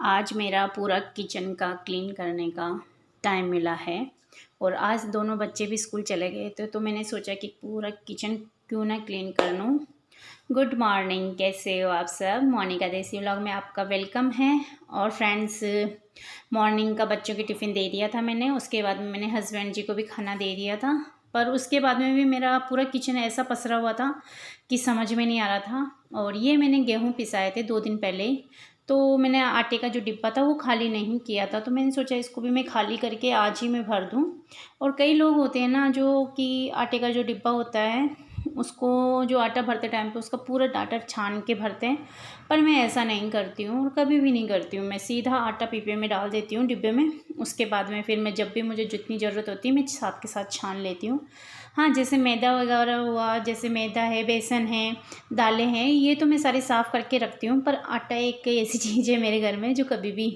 आज मेरा पूरा किचन का क्लीन करने का टाइम मिला है और आज दोनों बच्चे भी स्कूल चले गए थे तो मैंने सोचा कि पूरा किचन क्यों ना क्लीन कर लूँ। गुड मॉर्निंग, कैसे हो आप सब? मोनिका देसी व्लॉग में आपका वेलकम है। और फ्रेंड्स, मॉर्निंग का बच्चों की टिफ़िन दे दिया था मैंने, उसके बाद में मैंने हस्बैंड जी को भी खाना दे दिया था। पर उसके बाद में भी मेरा पूरा किचन ऐसा पसरा हुआ था कि समझ में नहीं आ रहा था। और ये मैंने गेहूँ पिसाए थे 2 दिन पहले ही, तो मैंने आटे का जो डिब्बा था वो खाली नहीं किया था, तो मैंने सोचा इसको भी मैं खाली करके आज ही मैं भर दूँ। और कई लोग होते हैं ना जो कि आटे का जो डिब्बा होता है उसको, जो आटा भरते टाइम पे उसका पूरा आटा छान के भरते हैं, पर मैं ऐसा नहीं करती हूँ और कभी भी नहीं करती हूँ। मैं सीधा आटा पीपे में डाल देती हूँ डिब्बे में, उसके बाद में फिर मैं जब भी मुझे जितनी ज़रूरत होती है मैं साथ के साथ छान लेती हूँ। हाँ, जैसे मैदा वगैरह हुआ, जैसे मैदा है, बेसन है, दालें हैं, ये तो मैं सारी साफ़ करके रखती हूँ। पर आटा एक ऐसी चीज़ है मेरे घर में जो कभी भी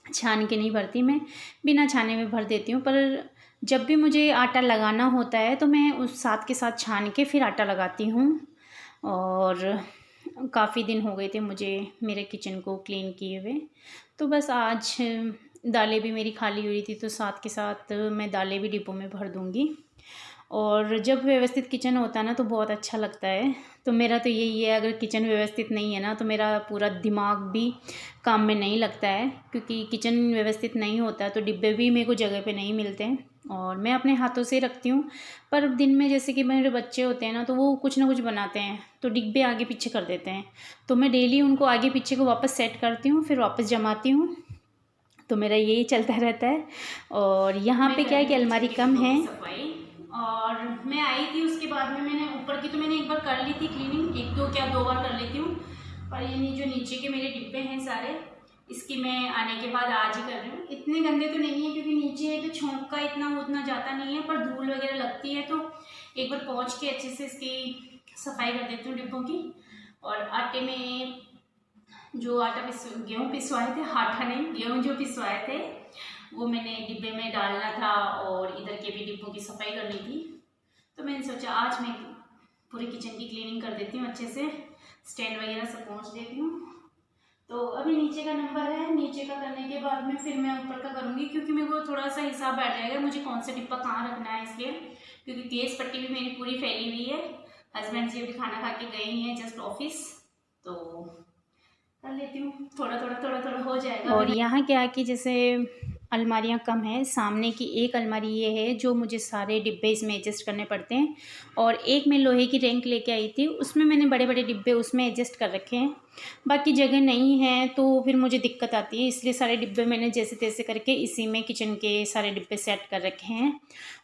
छान के नहीं भरती, मैं बिना छाने में भर देती हूँ। पर जब भी मुझे आटा लगाना होता है तो मैं उस साथ के साथ छान के फिर आटा लगाती हूँ। और काफ़ी दिन हो गए थे मुझे मेरे किचन को क्लीन किए हुए, तो बस आज दालें भी मेरी खाली हुई थी तो साथ के साथ मैं दालें भी डिब्बों में भर दूँगी। और जब व्यवस्थित किचन होता है ना तो बहुत अच्छा लगता है। तो मेरा तो यही है, अगर किचन व्यवस्थित नहीं है ना तो मेरा पूरा दिमाग भी काम में नहीं लगता है, क्योंकि किचन व्यवस्थित नहीं होता है तो डिब्बे भी मेरे को जगह पे नहीं मिलते हैं और मैं अपने हाथों से रखती हूँ। पर दिन में जैसे कि मेरे बच्चे होते हैं ना तो वो कुछ ना कुछ बनाते हैं तो डिब्बे आगे पीछे कर देते हैं, तो मैं डेली उनको आगे पीछे को वापस सेट करती हूँ, फिर वापस जमाती हूँ। तो मेरा यही चलता रहता है। और यहाँ पे क्या है कि अलमारी कम है। और मैं आई थी उसके बाद में मैंने ऊपर की तो मैंने एक बार कर ली थी क्लीनिंग, एक दो क्या 2 बार कर लेती हूँ। पर ये जो नीचे के मेरे डिब्बे हैं सारे, इसकी मैं आने के बाद आज ही कर रही हूँ। इतने गंदे तो नहीं है क्योंकि नीचे है तो छोंक का इतना उतना जाता नहीं है, पर धूल वगैरह लगती है तो एक बार पोंछ के अच्छे से इसकी सफाई कर देती हूँ डिब्बों की। और आटे में जो गेहूँ पिसवाए थे, आटा नहीं, गेहूँ जो पिसवाए थे वो मैंने डिब्बे में डालना था और इधर के भी डिब्बों की सफाई करनी थी। तो मैंने सोचा आज मैं पूरे किचन की क्लीनिंग कर देती हूँ, अच्छे से स्टैंड वगैरह सब पोंछ देती हूँ। तो अभी नीचे का नंबर है, नीचे का करने के बाद में फिर मैं ऊपर का करूँगी, क्योंकि मेरे को थोड़ा सा हिसाब बैठ जाएगा मुझे कौन सा डिब्बा कहाँ रखना है, इसलिए क्योंकि गैस पट्टी भी मेरी पूरी फैली हुई है। हस्बैंड जी अभी खाना खा के गए ही हैं जस्ट ऑफिस, तो कर लेती हूँ, थोड़ा थोड़ा थोड़ा थोड़ा हो जाएगा। और यहाँ क्या है कि जैसे अलमारियाँ कम है, सामने की एक अलमारी ये है जो मुझे सारे डिब्बे इसमें एडजस्ट करने पड़ते हैं, और एक मैं लोहे की रैंक लेके आई थी उसमें मैंने बड़े बड़े डिब्बे उसमें एडजस्ट कर रखे हैं। बाकी जगह नहीं है तो फिर मुझे दिक्कत आती है, इसलिए सारे डिब्बे मैंने जैसे तैसे करके इसी में किचन के सारे डिब्बे सेट कर रखे हैं।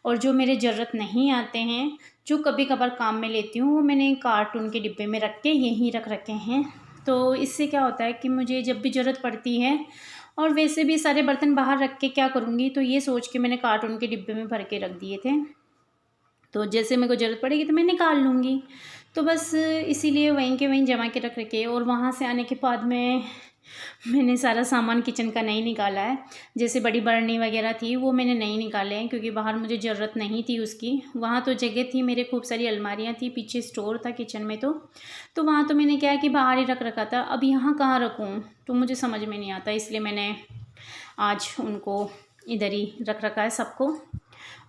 और जो मेरे ज़रूरत नहीं आते हैं, जो कभी कभार काम में लेती हूँ, वो मैंने कार्टून के डिब्बे में रख के यहीं रख रखे हैं। तो इससे क्या होता है कि मुझे जब भी ज़रूरत पड़ती है, और वैसे भी सारे बर्तन बाहर रख के क्या करूँगी, तो ये सोच के मैंने कार्टून के डिब्बे में भर के रख दिए थे, तो जैसे मेरे को ज़रूरत पड़ेगी तो मैं निकाल लूँगी। तो बस इसीलिए वहीं के वहीं जमा के रख रखे। और वहाँ से आने के बाद में मैंने सारा सामान किचन का नहीं निकाला है, जैसे बड़ी बरनी वगैरह थी वो मैंने नहीं निकाले हैं क्योंकि बाहर मुझे ज़रूरत नहीं थी उसकी। वहाँ तो जगह थी, मेरे खूब सारी अलमारियाँ थी, पीछे स्टोर था किचन में, तो वहाँ तो मैंने क्या है कि बाहर ही रख रखा था। अब यहाँ कहाँ रखूँ तो मुझे समझ में नहीं आता, इसलिए मैंने आज उनको इधर ही रख रखा है सबको।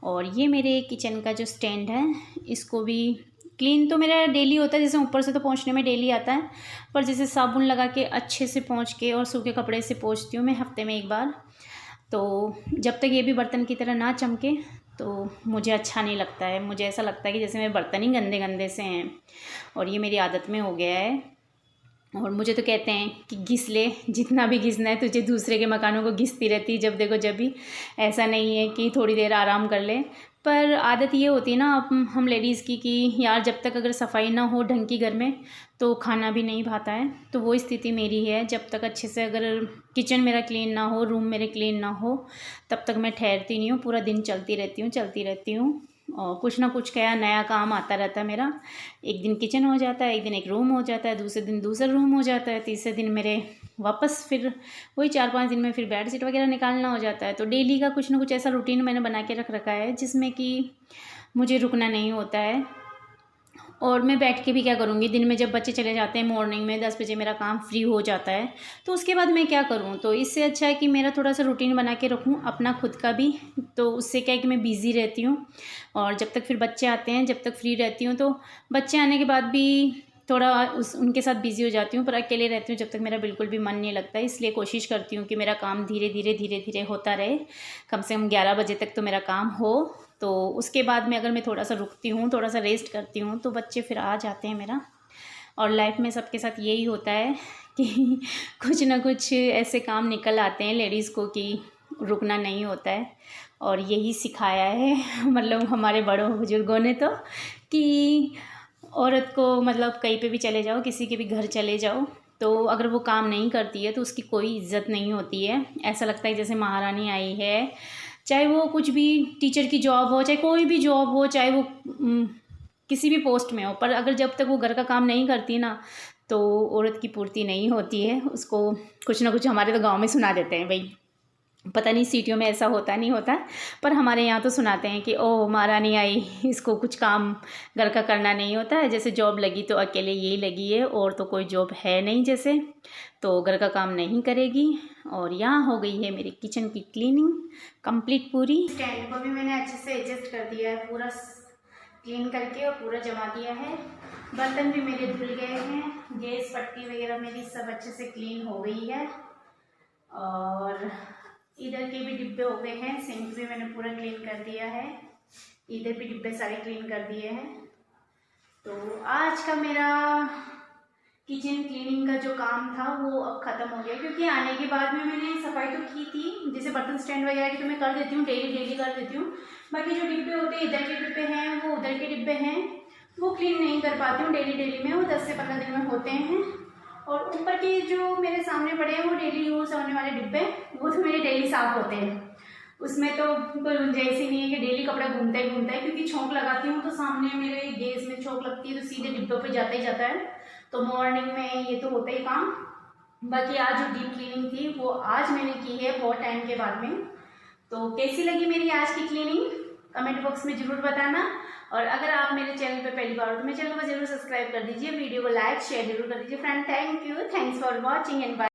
और ये मेरे किचन का जो स्टैंड है, इसको भी क्लीन तो मेरा डेली होता है, जैसे ऊपर से तो पोंछने में डेली आता है, पर जैसे साबुन लगा के अच्छे से पोंछ के और सूखे कपड़े से पोंछती हूँ मैं हफ्ते में एक बार। तो जब तक ये भी बर्तन की तरह ना चमके तो मुझे अच्छा नहीं लगता है, मुझे ऐसा लगता है कि जैसे मेरे बर्तन ही गंदे गंदे से हैं, और ये मेरी आदत में हो गया है। और मुझे तो कहते हैं कि घिस ले, जितना भी घिसना है तुझे, दूसरे के मकानों को घिसती रहती जब देखो जब भी, ऐसा नहीं है कि थोड़ी देर आराम कर ले। पर आदत ये होती है ना हम लेडीज़ की कि यार जब तक अगर सफाई ना हो ढंग की घर में तो खाना भी नहीं भाता है। तो वो स्थिति मेरी है, जब तक अच्छे से अगर किचन मेरा क्लीन ना हो, रूम मेरे क्लीन ना हो, तब तक मैं ठहरती नहीं हूँ, पूरा दिन चलती रहती हूँ चलती रहती हूँ। और कुछ ना कुछ क्या नया काम आता रहता है मेरा। एक दिन किचन हो जाता है, एक दिन एक रूम हो जाता है, दूसरे दिन दूसरा रूम हो जाता है, तीसरे दिन मेरे वापस फिर वही 4-5 दिन में फिर बेड शीट वगैरह निकालना हो जाता है। तो डेली का कुछ ना कुछ ऐसा रूटीन मैंने बना के रख रखा है जिसमें कि मुझे रुकना नहीं होता है। और मैं बैठ के भी क्या करूँगी, दिन में जब बच्चे चले जाते हैं मॉर्निंग में 10 बजे मेरा काम फ्री हो जाता है, तो उसके बाद मैं क्या करूँ। तो इससे अच्छा है कि मेरा थोड़ा सा रूटीन बना के रखूँ अपना खुद का भी, तो उससे क्या है कि मैं बिज़ी रहती हूँ। और जब तक फिर बच्चे आते हैं, जब तक फ्री रहती हूँ, तो बच्चे आने के बाद भी थोड़ा उनके साथ बिज़ी हो जाती हूँ, पर अकेले रहती हूँ जब तक मेरा बिल्कुल भी मन नहीं लगता है। इसलिए कोशिश करती हूँ कि मेरा काम धीरे धीरे होता रहे, कम से कम 11 बजे तक तो मेरा काम हो। तो उसके बाद में अगर मैं थोड़ा सा रुकती हूँ, थोड़ा सा रेस्ट करती हूँ, तो बच्चे फिर आ जाते हैं मेरा। और लाइफ में सबके साथ यही होता है कि कुछ ना कुछ ऐसे काम निकल आते हैं लेडीज़ को कि रुकना नहीं होता है। और यही सिखाया है मतलब हमारे बड़ों बुजुर्गों ने, तो कि औरत को मतलब कहीं पे भी चले जाओ, किसी के भी घर चले जाओ, तो अगर वो काम नहीं करती है तो उसकी कोई इज़्ज़त नहीं होती है। ऐसा लगता है जैसे महारानी आई है, चाहे वो कुछ भी टीचर की जॉब हो, चाहे कोई भी जॉब हो, चाहे वो किसी भी पोस्ट में हो, पर अगर जब तक वो घर का काम नहीं करती ना, तो औरत की पूर्ति नहीं होती है। उसको कुछ ना कुछ, हमारे तो गांव में सुना देते हैं भाई, पता नहीं सिटियों में ऐसा होता नहीं होता, पर हमारे यहाँ तो सुनाते हैं कि ओ महारानी आई, इसको कुछ काम घर का करना नहीं होता है, जैसे जॉब लगी तो अकेले यही लगी है, और तो कोई जॉब है नहीं जैसे, तो घर का काम नहीं करेगी। और यहाँ हो गई है मेरी किचन की क्लीनिंग कंप्लीट पूरी। स्टैंड को भी मैंने अच्छे से एडजस्ट कर दिया है, पूरा क्लीन करके और पूरा जमा दिया है। बर्तन भी मेरे धुल गए हैं, गैस पट्टी वगैरह मेरी सब अच्छे से क्लीन हो गई है। और इधर के भी डिब्बे हो गए हैं, सिंक भी मैंने पूरा क्लीन कर दिया है, इधर भी डिब्बे सारे क्लीन कर दिए हैं। तो आज का मेरा किचन क्लीनिंग का जो काम था वो अब ख़त्म हो गया, क्योंकि आने के बाद में मैंने सफाई तो की थी, जैसे बर्तन स्टैंड वगैरह की तो मैं कर देती हूँ, डेली कर देती हूँ। बाकी जो डिब्बे होते हैं, इधर के डिब्बे हैं, वो उधर के डिब्बे हैं, वो क्लीन नहीं कर पाती हूँ डेली में, वो 10 से 15 दिन में होते हैं। और ऊपर के जो मेरे सामने पड़े हैं वो डेली यूज़ होने वाले डिब्बे, वो तो मेरे डेली साफ़ होते हैं, उसमें तो कोई गुंजाइश ही नहीं है कि डेली कपड़ा घूमता है, क्योंकि छोंक लगाती हूँ तो सामने मेरे गैस में छोंक लगती है, तो सीधे डिब्बों पे जाता ही जाता है। तो मॉर्निंग में ये तो होता ही काम। बाकी आज जो डीप क्लीनिंग थी वो आज मैंने की है बहुत टाइम के बाद में। तो कैसी लगी मेरी आज की क्लीनिंग कमेंट बॉक्स में ज़रूर बताना। और अगर आप मेरे चैनल पे पहली बार हो तो मेरे चैनल को जरूर सब्सक्राइब कर दीजिए, वीडियो को लाइक शेयर जरूर कर दीजिए friend. Thank you, thanks for watching and bye.